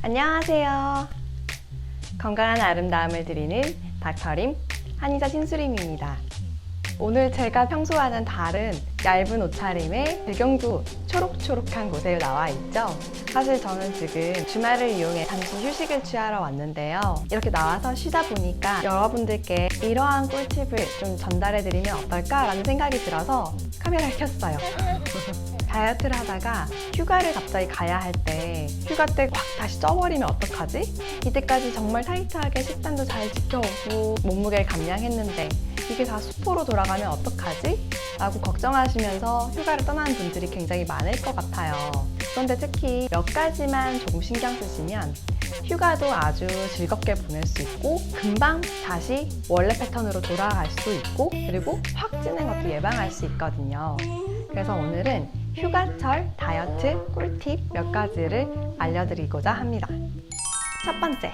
안녕하세요. 건강한 아름다움을 드리는 닥터림 한의사 신수림입니다. 오늘 제가 평소 하는 다른 얇은 옷차림에 배경도 초록초록한 곳에 나와 있죠. 사실 저는 지금 주말을 이용해 잠시 휴식을 취하러 왔는데요. 이렇게 나와서 쉬다 보니까 여러분들께 이러한 꿀팁을 좀 전달해드리면 어떨까라는 생각이 들어서 카메라를 켰어요. 다이어트를 하다가 휴가를 갑자기 가야 할 때 휴가 때 확 다시 쪄버리면 어떡하지? 이때까지 정말 타이트하게 식단도 잘 지켜오고 몸무게를 감량했는데 이게 다 수포로 돌아가면 어떡하지? 라고 걱정하시면서 휴가를 떠나는 분들이 굉장히 많을 것 같아요. 그런데 특히 몇 가지만 조금 신경 쓰시면 휴가도 아주 즐겁게 보낼 수 있고 금방 다시 원래 패턴으로 돌아갈 수도 있고 그리고 확 찌는 것도 예방할 수 있거든요. 그래서 오늘은 휴가철 다이어트 꿀팁 몇 가지를 알려드리고자 합니다. 첫 번째,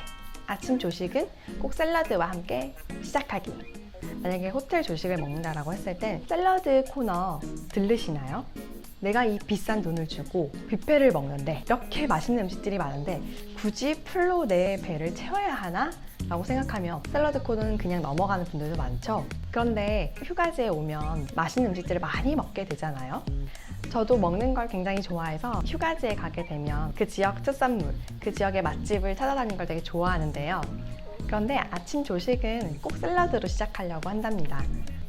아침 조식은 꼭 샐러드와 함께 시작하기. 만약에 호텔 조식을 먹는다라고 했을 땐 샐러드 코너 들르시나요? 내가 이 비싼 돈을 주고 뷔페를 먹는데 이렇게 맛있는 음식들이 많은데 굳이 풀로 내 배를 채워야 하나? 라고 생각하면 샐러드 코너는 그냥 넘어가는 분들도 많죠. 그런데 휴가지에 오면 맛있는 음식들을 많이 먹게 되잖아요. 저도 먹는 걸 굉장히 좋아해서 휴가지에 가게 되면 그 지역 특산물, 그 지역의 맛집을 찾아다니는 걸 되게 좋아하는데요. 그런데 아침 조식은 꼭 샐러드로 시작하려고 한답니다.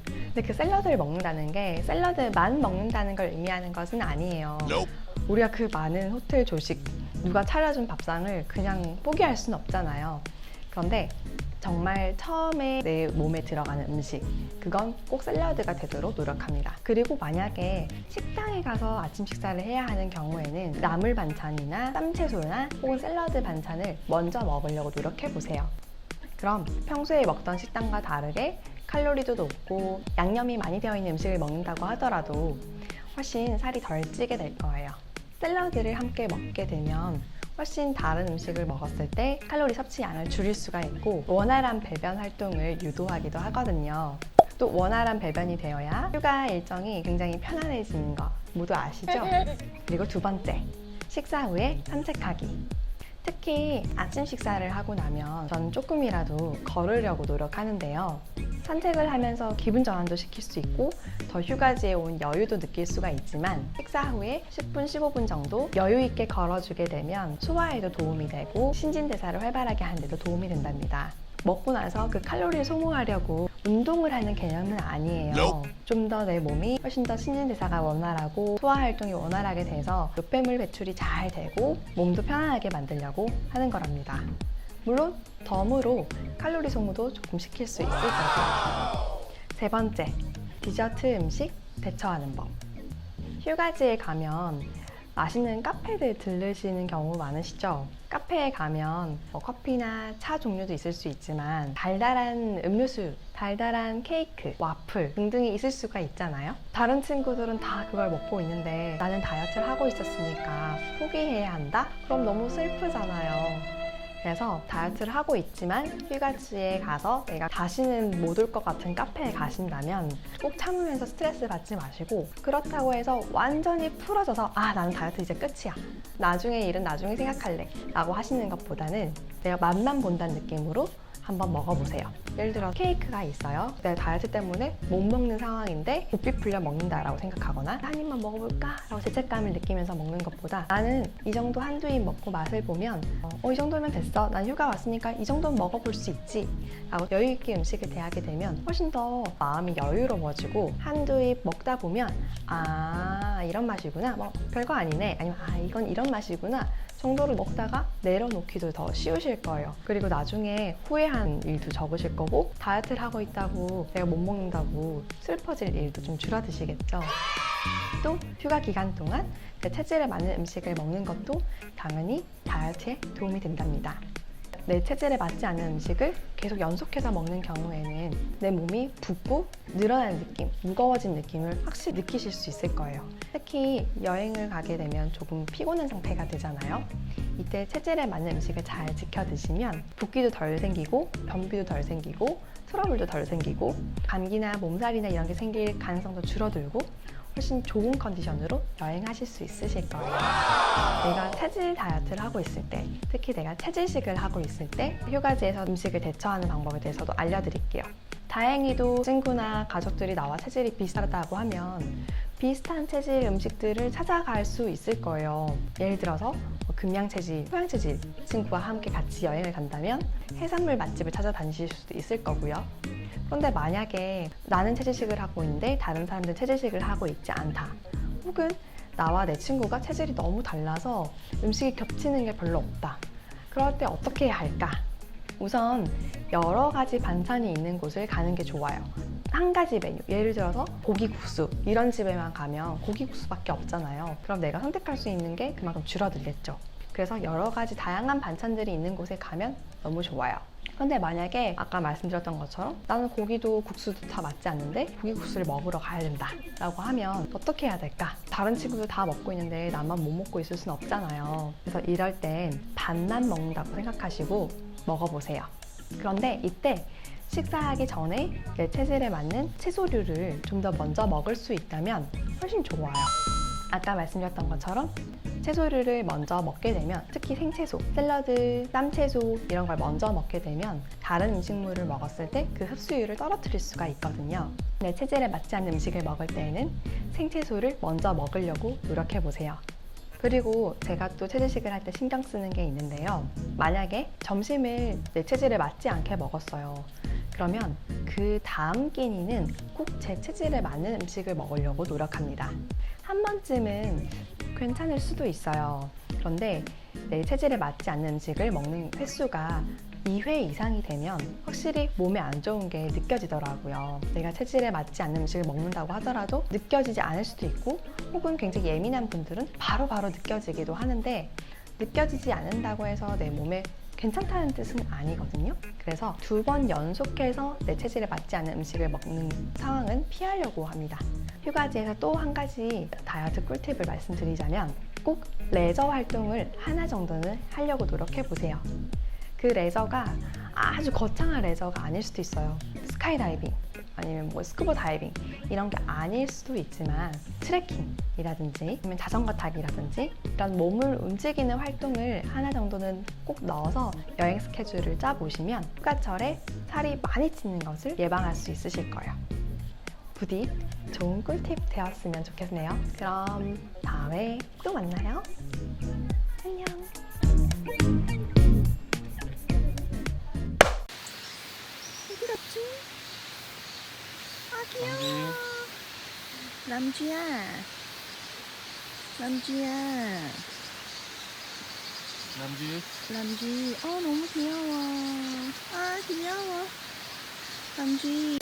근데 그 샐러드를 먹는다는 게 샐러드만 먹는다는 걸 의미하는 것은 아니에요. 우리가 그 많은 호텔 조식, 누가 차려준 밥상을 그냥 포기할 수는 없잖아요. 그런데 정말 처음에 내 몸에 들어가는 음식, 그건 꼭 샐러드가 되도록 노력합니다. 그리고 만약에 식당에 가서 아침 식사를 해야 하는 경우에는 나물 반찬이나 쌈채소나 혹은 샐러드 반찬을 먼저 먹으려고 노력해 보세요. 그럼 평소에 먹던 식단과 다르게 칼로리도 높고 양념이 많이 되어 있는 음식을 먹는다고 하더라도 훨씬 살이 덜 찌게 될 거예요. 샐러드를 함께 먹게 되면 훨씬 다른 음식을 먹었을 때 칼로리 섭취량을 줄일 수가 있고 원활한 배변 활동을 유도하기도 하거든요. 또 원활한 배변이 되어야 휴가 일정이 굉장히 편안해지는 거 모두 아시죠? 그리고 두 번째, 식사 후에 산책하기. 특히 아침 식사를 하고 나면 전 조금이라도 걸으려고 노력하는데요. 산책을 하면서 기분 전환도 시킬 수 있고 더 휴가지에 온 여유도 느낄 수가 있지만 식사 후에 10분, 15분 정도 여유 있게 걸어주게 되면 소화에도 도움이 되고 신진대사를 활발하게 하는 데도 도움이 된답니다. 먹고 나서 그 칼로리를 소모하려고 운동을 하는 개념은 아니에요. 좀 더 내 몸이 훨씬 더 신진대사가 원활하고 소화활동이 원활하게 돼서 노폐물 배출이 잘 되고 몸도 편안하게 만들려고 하는 거랍니다. 물론 덤으로 칼로리 소모도 조금 시킬 수 있을 거고. 세 번째, 디저트 음식 대처하는 법. 휴가지에 가면 맛있는 카페들 들르시는 경우 많으시죠? 카페에 가면 커피나 차 종류도 있을 수 있지만 달달한 음료수, 달달한 케이크, 와플 등등이 있을 수가 있잖아요. 다른 친구들은 다 그걸 먹고 있는데 나는 다이어트를 하고 있었으니까 포기해야 한다? 그럼 너무 슬프잖아요. 그래서 다이어트를 하고 있지만 휴가지에 가서 내가 다시는 못 올 것 같은 카페에 가신다면 꼭 참으면서 스트레스 받지 마시고 그렇다고 해서 완전히 풀어져서 나는 다이어트 이제 끝이야. 나중에 일은 나중에 생각할래 라고 하시는 것보다는 내가 맛만 본다는 느낌으로 한번 먹어보세요. 예를 들어 케이크가 있어요. 내가 다이어트 때문에 못 먹는 상황인데 고삐 풀려 먹는다라고 생각하거나 한 입만 먹어볼까? 라고 죄책감을 느끼면서 먹는 것보다 나는 이 정도 한두 입 먹고 맛을 보면 이 정도면 됐어. 난 휴가 왔으니까 이 정도는 먹어볼 수 있지. 라고 여유 있게 음식을 대하게 되면 훨씬 더 마음이 여유로워지고 한두 입 먹다 보면 이런 맛이구나. 별거 아니네. 아니면 이건 이런 맛이구나. 정도로 먹다가 내려놓기도 더 쉬우실 거예요. 그리고 나중에 후회한 일도 적으실 거고 다이어트를 하고 있다고 내가 못 먹는다고 슬퍼질 일도 좀 줄어드시겠죠. 또 휴가 기간 동안 내 체질에 맞는 음식을 먹는 것도 당연히 다이어트에 도움이 된답니다. 내 체질에 맞지 않는 음식을 계속 연속해서 먹는 경우에는 내 몸이 붓고 늘어나는 느낌, 무거워진 느낌을 확실히 느끼실 수 있을 거예요. 특히 여행을 가게 되면 조금 피곤한 상태가 되잖아요. 이때 체질에 맞는 음식을 잘 지켜 드시면 붓기도 덜 생기고 변비도 덜 생기고 트러블도 덜 생기고 감기나 몸살이나 이런 게 생길 가능성도 줄어들고 훨씬 좋은 컨디션으로 여행하실 수 있으실 거예요. 내가 체질 다이어트를 하고 있을 때, 특히 내가 체질식을 하고 있을 때 휴가지에서 음식을 대처하는 방법에 대해서도 알려드릴게요. 다행히도 친구나 가족들이 나와 체질이 비슷하다고 하면 비슷한 체질 음식들을 찾아갈 수 있을 거예요. 예를 들어서 금양체질, 토양체질 친구와 함께 같이 여행을 간다면 해산물 맛집을 찾아다니실 수도 있을 거고요. 그런데 만약에 나는 체질식을 하고 있는데 다른 사람들은 체질식을 하고 있지 않다. 혹은 나와 내 친구가 체질이 너무 달라서 음식이 겹치는 게 별로 없다. 그럴 때 어떻게 해야 할까? 우선 여러 가지 반찬이 있는 곳을 가는 게 좋아요. 한 가지 메뉴, 예를 들어서 고기국수 이런 집에만 가면 고기국수밖에 없잖아요. 그럼 내가 선택할 수 있는 게 그만큼 줄어들겠죠. 그래서 여러 가지 다양한 반찬들이 있는 곳에 가면 너무 좋아요. 그런데 만약에 아까 말씀드렸던 것처럼 나는 고기도 국수도 다 맞지 않는데 고기국수를 먹으러 가야 된다 라고 하면 어떻게 해야 될까? 다른 친구들 다 먹고 있는데 나만 못 먹고 있을 수는 없잖아요. 그래서 이럴 땐 반만 먹는다고 생각하시고 먹어보세요. 그런데 이때 식사하기 전에 내 체질에 맞는 채소류를 좀 더 먼저 먹을 수 있다면 훨씬 좋아요. 아까 말씀드렸던 것처럼 채소류를 먼저 먹게 되면, 특히 생채소, 샐러드, 쌈채소 이런 걸 먼저 먹게 되면 다른 음식물을 먹었을 때 그 흡수율을 떨어뜨릴 수가 있거든요. 내 체질에 맞지 않는 음식을 먹을 때에는 생채소를 먼저 먹으려고 노력해 보세요. 그리고 제가 또 체질식을 할 때 신경 쓰는 게 있는데요. 만약에 점심을 내 체질에 맞지 않게 먹었어요. 그러면 그 다음 끼니는 꼭 제 체질에 맞는 음식을 먹으려고 노력합니다. 한 번쯤은 괜찮을 수도 있어요. 그런데 내 체질에 맞지 않는 음식을 먹는 횟수가 2회 이상이 되면 확실히 몸에 안 좋은 게 느껴지더라고요. 내가 체질에 맞지 않는 음식을 먹는다고 하더라도 느껴지지 않을 수도 있고, 혹은 굉장히 예민한 분들은 바로바로 느껴지기도 하는데, 느껴지지 않는다고 해서 내 몸에 괜찮다는 뜻은 아니거든요. 그래서 2번 연속해서 내 체질에 맞지 않는 음식을 먹는 상황은 피하려고 합니다. 휴가지에서 또 한 가지 다이어트 꿀팁을 말씀드리자면, 꼭 레저 활동을 하나 정도는 하려고 노력해 보세요. 그 레저가 아주 거창한 레저가 아닐 수도 있어요. 스카이다이빙 아니면 뭐 스쿠버 다이빙 이런 게 아닐 수도 있지만, 트레킹이라든지 아니면 자전거 타기라든지 이런 몸을 움직이는 활동을 하나 정도는 꼭 넣어서 여행 스케줄을 짜 보시면 휴가철에 살이 많이 찌는 것을 예방할 수 있으실 거예요. 부디 좋은 꿀팁 되었으면 좋겠네요. 그럼 다음에 또 만나요. 안녕. 어디 갔지? 아 귀여워. 람쥐야. 람쥐야. 람쥐. 너무 귀여워. 아 귀여워. 람쥐.